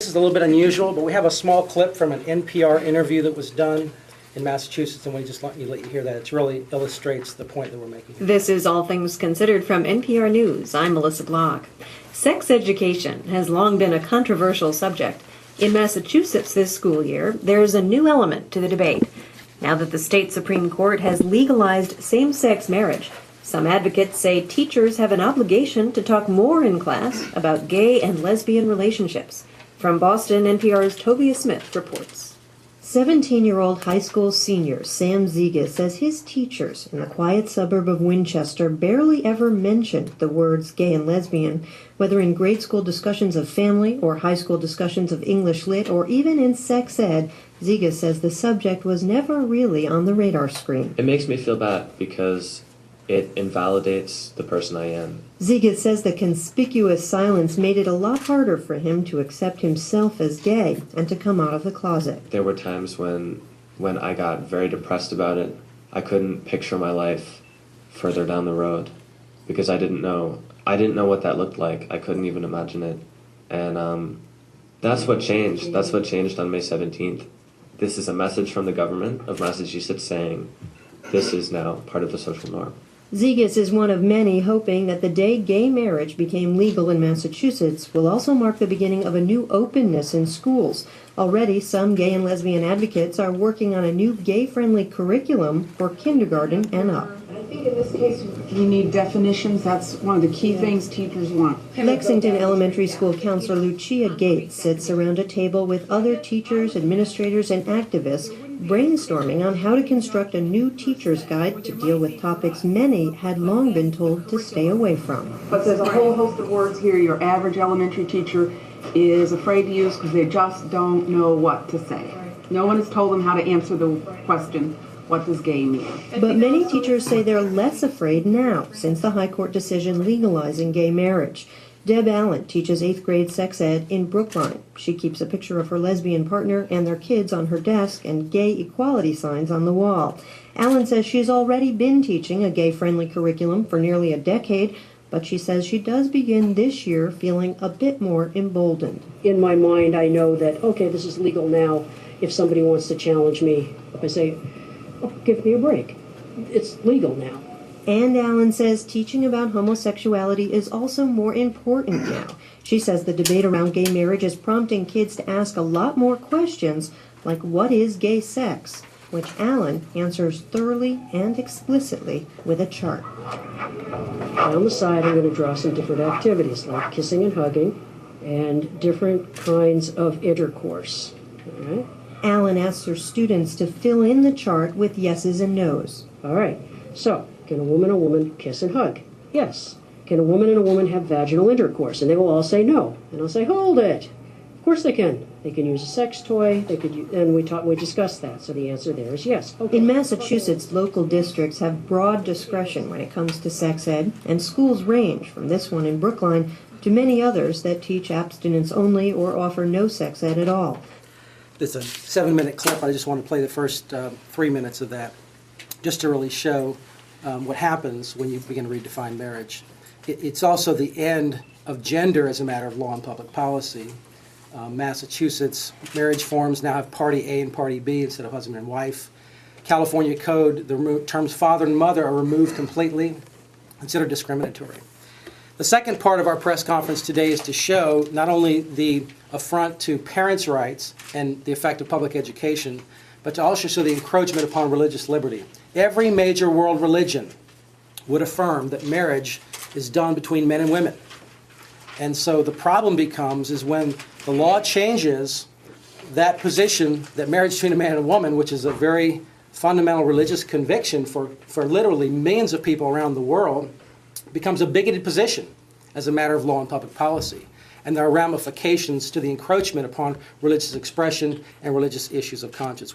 This is a little bit unusual, but we have a small clip from an NPR interview that was done in Massachusetts, and we just let you hear that. It really illustrates the point that we're making. This is All Things Considered from NPR News. I'm Melissa Block. Sex education has long been a controversial subject. In Massachusetts this school year, there's a new element to the debate. Now that the state Supreme Court has legalized same-sex marriage, some advocates say teachers have an obligation to talk more in class about gay and lesbian relationships. From Boston, NPR's Tovia Smith reports. 17-year-old high school senior Sam Ziga says his teachers in the quiet suburb of Winchester barely ever mentioned the words gay and lesbian, whether in grade school discussions of family or high school discussions of English lit or even in sex ed. Ziga says the subject was never really on the radar screen. It makes me feel bad because it invalidates the person I am. Ziga says the conspicuous silence made it a lot harder for him to accept himself as gay and to come out of the closet. There were times when I got very depressed about it. I couldn't picture my life further down the road because I didn't know what that looked like. I couldn't even imagine it. And that's what changed. That's what changed on May 17th. This is a message from the government of Massachusetts saying this is now part of the social norm. Zigas is one of many hoping that the day gay marriage became legal in Massachusetts will also mark the beginning of a new openness in schools. Already, some gay and lesbian advocates are working on a new gay-friendly curriculum for kindergarten and up. I think in this case we need definitions. That's one of the key things teachers want. Lexington Elementary School counselor Lucia Gates sits around a table with other teachers, administrators, and activists brainstorming on how to construct a new teacher's guide to deal with topics many had long been told to stay away from. But there's a whole host of words here your average elementary teacher is afraid to use because they just don't know what to say. No one has told them how to answer the question, what does gay mean? But many teachers say they're less afraid now since the High Court decision legalizing gay marriage. Deb Allen teaches 8th grade sex ed in Brookline. She keeps a picture of her lesbian partner and their kids on her desk and gay equality signs on the wall. Allen says she's already been teaching a gay-friendly curriculum for nearly a decade, but she says she does begin this year feeling a bit more emboldened. In my mind, I know that, okay, this is legal now. If somebody wants to challenge me, I say, oh, give me a break. It's legal now. And Allen says teaching about homosexuality is also more important now. She says the debate around gay marriage is prompting kids to ask a lot more questions, like what is gay sex, which Allen answers thoroughly and explicitly with a chart. On the side, I'm going to draw some different activities, like kissing and hugging, and different kinds of intercourse. All right? Allen asks her students to fill in the chart with yeses and nos. All right, so can a woman kiss and hug? Yes. Can a woman and a woman have vaginal intercourse? And they will all say no. And I'll say, hold it. Of course they can. They can use a sex toy. They could, and we discussed that. So the answer there is yes. Okay. In Massachusetts, local districts have broad discretion when it comes to sex ed, and schools range from this one in Brookline to many others that teach abstinence only or offer no sex ed at all. It's a 7-minute clip. I just want to play the first 3 minutes of that, just to really show what happens when you begin to redefine marriage. It's also the end of gender as a matter of law and public policy. Massachusetts marriage forms now have party A and party B instead of husband and wife. California code, the terms father and mother are removed completely, considered discriminatory. The second part of our press conference today is to show not only the affront to parents' rights and the effect of public education, but to also show the encroachment upon religious liberty. Every major world religion would affirm that marriage is done between men and women. And so the problem becomes is when the law changes that position, that marriage between a man and a woman, which is a very fundamental religious conviction for literally millions of people around the world, becomes a bigoted position as a matter of law and public policy. And there are ramifications to the encroachment upon religious expression and religious issues of conscience.